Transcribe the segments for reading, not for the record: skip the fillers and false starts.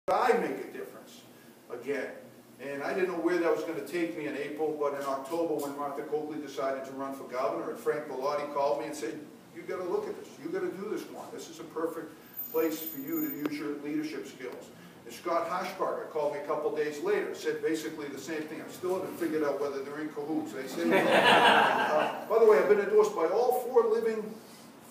I make a difference again? And I didn't know where that was going to take me in April, but in October when Martha Coakley decided to run for governor, and Frank Bellotti called me and said, you got to look at this. You got to do this one. This is a perfect place for you to use your leadership skills. And Scott Hashbarger called me a couple days later, said basically the same thing. I still haven't figured out whether they're in cahoots. They say, by the way, I've been endorsed by all 4 living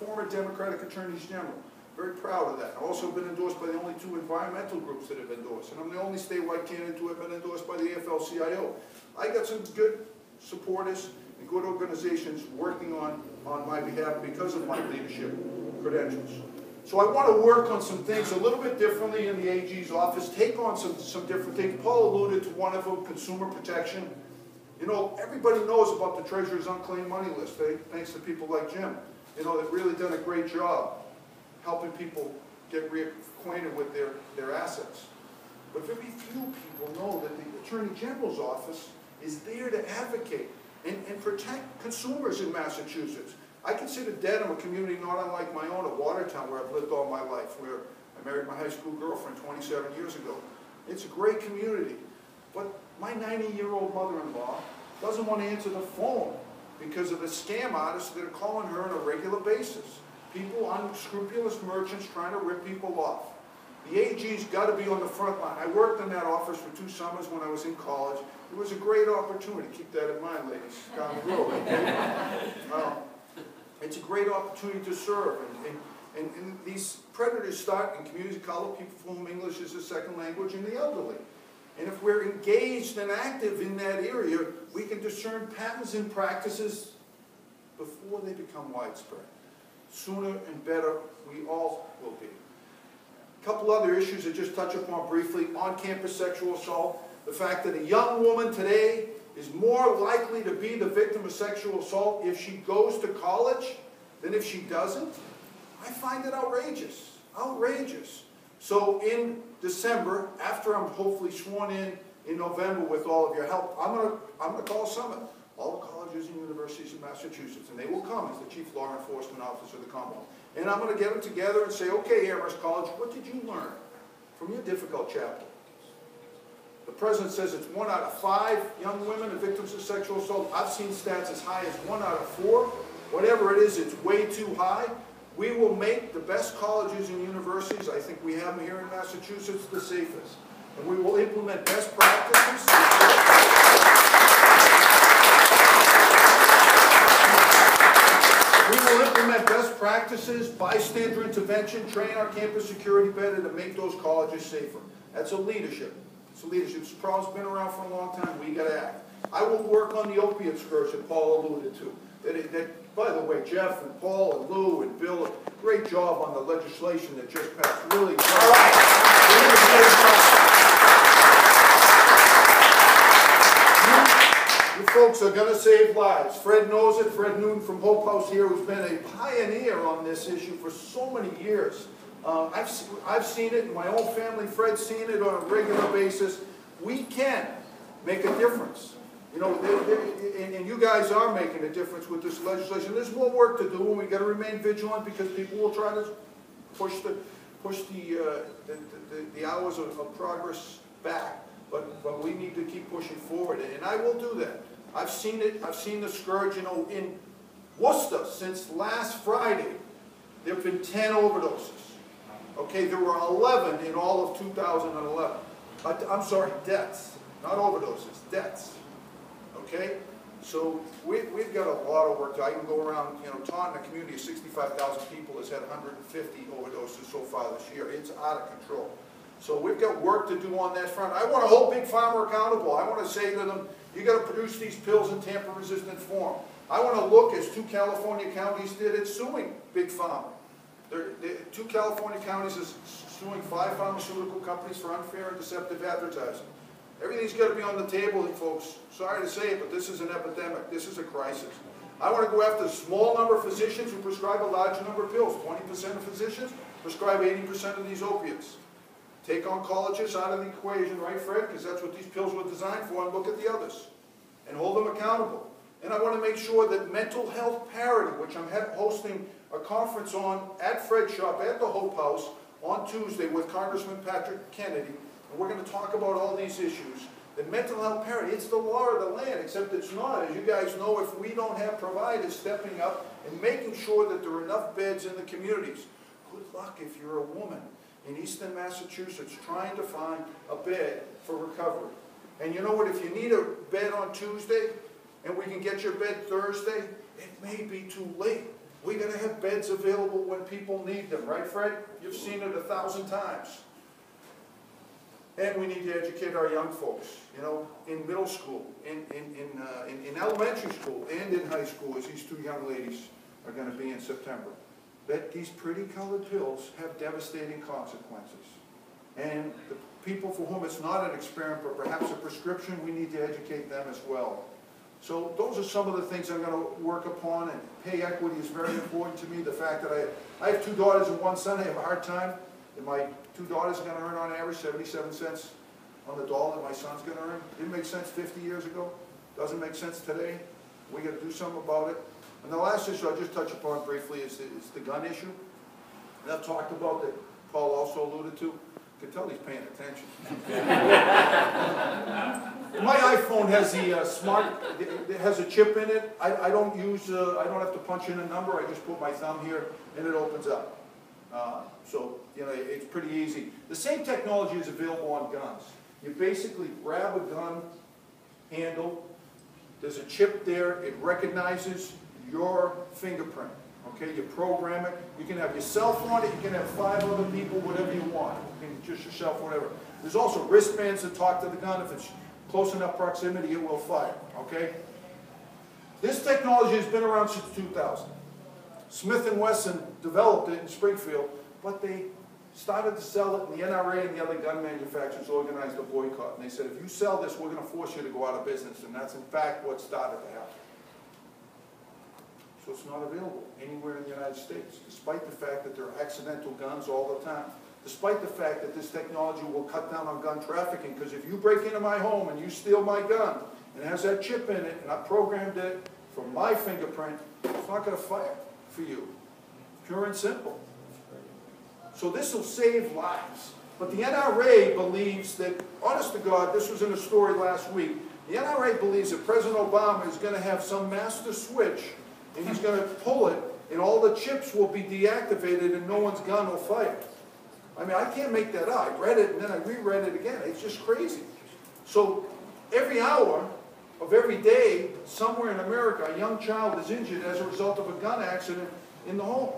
former Democratic attorneys general. Very proud of that. I've also been endorsed by the only 2 environmental groups that have endorsed. And I'm the only statewide candidate to have been endorsed by the AFL-CIO. I got some good supporters and good organizations working on my behalf because of my leadership credentials. So I want to work on some things a little bit differently in the AG's office, take on some different things. Paul alluded to one of them, consumer protection. You know, everybody knows about the Treasurer's unclaimed money list, thanks to people like Jim. You know, they've really done a great job helping people get reacquainted with their assets. But very few people know that the Attorney General's office is there to advocate and protect consumers in Massachusetts. I consider Dedham a community not unlike my own at Watertown, where I've lived all my life, where I married my high school girlfriend 27 years ago. It's a great community. But my 90-year-old mother-in-law doesn't want to answer the phone because of the scam artists that are calling her on a regular basis. People, unscrupulous merchants trying to rip people off. The AG's got to be on the front line. I worked in that office for 2 summers when I was in college. It was a great opportunity. Keep that in mind, ladies, down the road. Okay? It's a great opportunity to serve. And these predators start in communities of color, people for whom English is a second language, and the elderly. And if we're engaged and active in that area, we can discern patterns and practices before they become widespread. Sooner and better, we all will be. A couple other issues I just touch upon briefly. On-campus sexual assault. The fact that a young woman today is more likely to be the victim of sexual assault if she goes to college than if she doesn't. I find it outrageous. Outrageous. So in December, after I'm hopefully sworn in November with all of your help, I'm gonna call a summit. All the colleges and universities in Massachusetts, and they will come as the Chief Law Enforcement Officer of the Commonwealth. And I'm going to get them together and say, okay, Amherst College, what did you learn from your difficult chapter? The President says it's 1 out of 5 young women are victims of sexual assault. I've seen stats as high as 1 out of 4. Whatever it is, it's way too high. We will make the best colleges and universities, I think we have them here in Massachusetts, the safest. And we will implement best practices. We will implement best practices, bystander intervention, train our campus security better to make those colleges safer. That's a leadership. It's a leadership. This problem's been around for a long time. We got to act. I will work on the opiate scourge that Paul alluded to. By the way, Jeff and Paul and Lou and Bill, great job on the legislation that just passed. Really great. All right. You folks are going to save lives. Fred knows it. Fred Newton from Hope House here, who's been a pioneer on this issue for so many years. I've seen it in my own family. Fred's seen it on a regular basis. We can make a difference. You know, and you guys are making a difference with this legislation. There's more work to do, and we've got to remain vigilant because people will try to push the hours of progress back. But we need to keep pushing forward, and I will do that. I've seen it. I've seen the scourge. You know, in Worcester since last Friday, there have been 10 overdoses. Okay, there were 11 in all of 2011. I'm sorry, deaths, not overdoses, deaths. Okay, so we've got a lot of work. I can go around. You know, Taunton, a community of 65,000 people, has had 150 overdoses so far this year. It's out of control. So we've got work to do on that front. I want to hold Big Pharma accountable. I want to say to them, you got to produce these pills in tamper-resistant form. I want to look, as 2 California counties did, at suing Big Pharma. 2 California counties is suing 5 pharmaceutical companies for unfair and deceptive advertising. Everything's got to be on the table, folks. Sorry to say it, but this is an epidemic. This is a crisis. I want to go after a small number of physicians who prescribe a large number of pills. 20% of physicians prescribe 80% of these opiates. Take on colleges out of the equation, right, Fred? Because that's what these pills were designed for, and look at the others. And hold them accountable. And I want to make sure that mental health parity, which I'm hosting a conference on at Fred's shop, at the Hope House, on Tuesday with Congressman Patrick Kennedy, and we're going to talk about all these issues. The mental health parity, it's the law of the land, except it's not. As you guys know, if we don't have providers stepping up and making sure that there are enough beds in the communities. Good luck if you're a woman in Eastern Massachusetts trying to find a bed for recovery. And you know what, if you need a bed on Tuesday and we can get your bed Thursday, it may be too late. We got to have beds available when people need them, right, Fred? You've seen it 1,000 times. And we need to educate our young folks, you know, in middle school, in elementary school, and in high school, as these two young ladies are going to be in September. That these pretty colored pills have devastating consequences. And the people for whom it's not an experiment, but perhaps a prescription, we need to educate them as well. So those are some of the things I'm going to work upon, and pay equity is very important to me. The fact that I have 2 daughters and 1 son, I have a hard time. And my 2 daughters are going to earn on average 77 cents on the dollar that my son's going to earn. Didn't make sense 50 years ago. Doesn't make sense today. We got to do something about it. And the last issue I'll just touch upon briefly is the gun issue. And I've talked about that Paul also alluded to. You can tell he's paying attention. My iPhone has it has a chip in it. I don't have to punch in a number. I just put my thumb here and it opens up. So, you know, it's pretty easy. The same technology is available on guns. You basically grab a gun handle, there's a chip there, it recognizes your fingerprint. Okay, you program it. You can have yourself on it, you can have 5 other people, whatever you want. You can just yourself, whatever. There's also wristbands that talk to the gun. If it's close enough proximity, it will fire. Okay? This technology has been around since 2000. Smith & Wesson developed it in Springfield, but they started to sell it, and the NRA and the other gun manufacturers organized a boycott. And they said, if you sell this, we're going to force you to go out of business. And that's, in fact, what started to happen. So it's not available anywhere in the United States, despite the fact that there are accidental guns all the time. Despite the fact that this technology will cut down on gun trafficking, because if you break into my home and you steal my gun, and it has that chip in it, and I programmed it from my fingerprint, it's not going to fire for you. Pure and simple. So this will save lives. But the NRA believes that, honest to God, this was in a story last week, the NRA believes that President Obama is going to have some master switch, and he's going to pull it, and all the chips will be deactivated and no one's gun will fire. I mean, I can't make that up. I read it and then I reread it again. It's just crazy. So every hour of every day, somewhere in America, a young child is injured as a result of a gun accident in the home.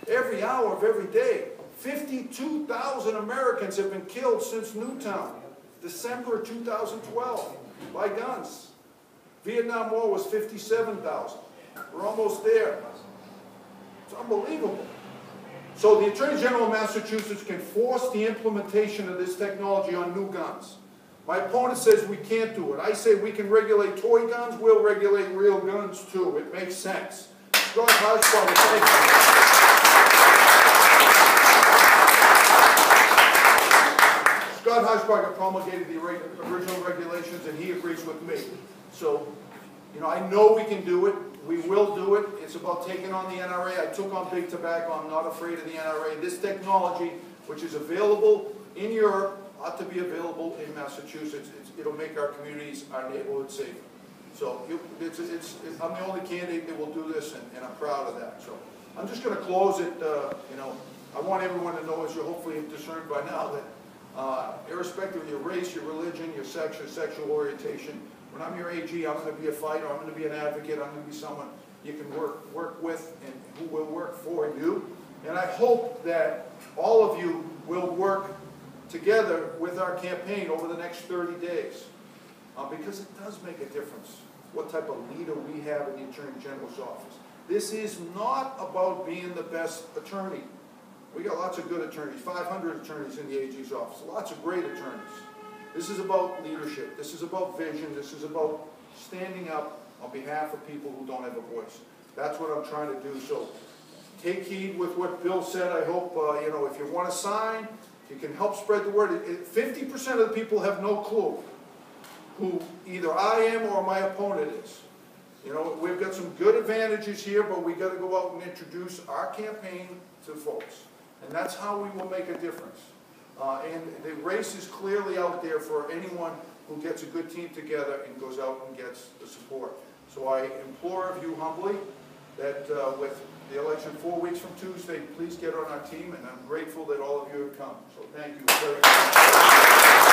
Every hour of every day. 52,000 Americans have been killed since Newtown, December 2012, by guns. Vietnam War was 57,000. We're almost there. It's unbelievable. So the Attorney General of Massachusetts can force the implementation of this technology on new guns. My opponent says we can't do it. I say we can regulate toy guns, we'll regulate real guns too. It makes sense. Scott Harshbarger, thank you. Scott Harshbarger promulgated the original regulations and he agrees with me. So, you know, I know we can do it. We will do it. It's about taking on the NRA. I took on big tobacco. I'm not afraid of the NRA. This technology, which is available in Europe, ought to be available in Massachusetts. It'll make our communities, our neighborhoods safer. So I'm the only candidate that will do this, and I'm proud of that. So I'm just going to close it. You know, I want everyone to know, as you hopefully have discerned by now, that irrespective of your race, your religion, your sex, your sexual orientation, when I'm your AG, I'm going to be a fighter, I'm going to be an advocate, I'm going to be someone you can work with and who will work for you. And I hope that all of you will work together with our campaign over the next 30 days. Because it does make a difference what type of leader we have in the Attorney General's office. This is not about being the best attorney. We got lots of good attorneys, 500 attorneys in the AG's office, lots of great attorneys. This is about leadership. This is about vision. This is about standing up on behalf of people who don't have a voice. That's what I'm trying to do. So take heed with what Bill said. I hope, you know, if you want to sign, you can help spread the word. 50% of the people have no clue who either I am or my opponent is. You know, we've got some good advantages here, but we got to go out and introduce our campaign to folks. And that's how we will make a difference. And the race is clearly out there for anyone who gets a good team together and goes out and gets the support. So I implore of you humbly that with the election 4 weeks from Tuesday, please get on our team, and I'm grateful that all of you have come. So thank you very much.